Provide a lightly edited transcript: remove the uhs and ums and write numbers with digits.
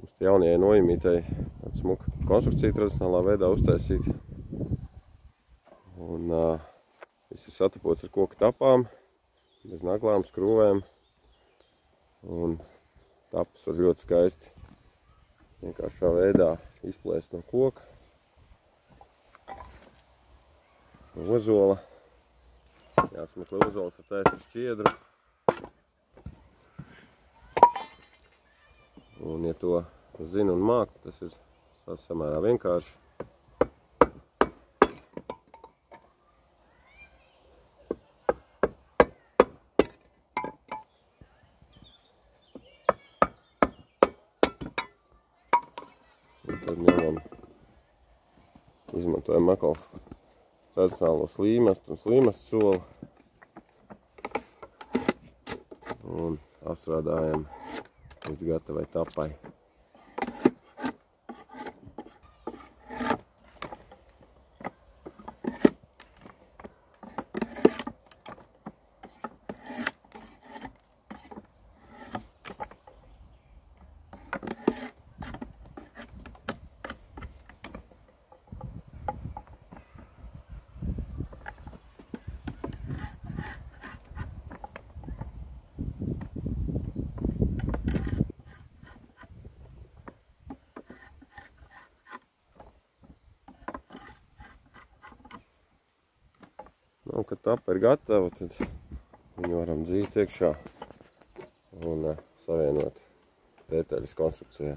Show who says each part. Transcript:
Speaker 1: Mums jaunajai noimītei tāda smuka konstrukcija tradicionālā veidā uztaisīta. Un viss ir satapots ar koka tapām, bez naglām, skrūvēm. Un tapas var ļoti skaisti vienkāršā veidā izplēst no koka. Ozola. Jāsmeklē ozols ar taisnu šķiedru. Un, ja to zina un māk, tas ir samērā vienkārši. Un tad ņemam, izmantojam atkal tradicionālo slīmestu un slīmestu soli. Un apstrādājam līdz gatavai tapai. Un, kad tapa ir gatava, tad viņu varam dzīt iekšā un savienot detaļas konstrukcijā.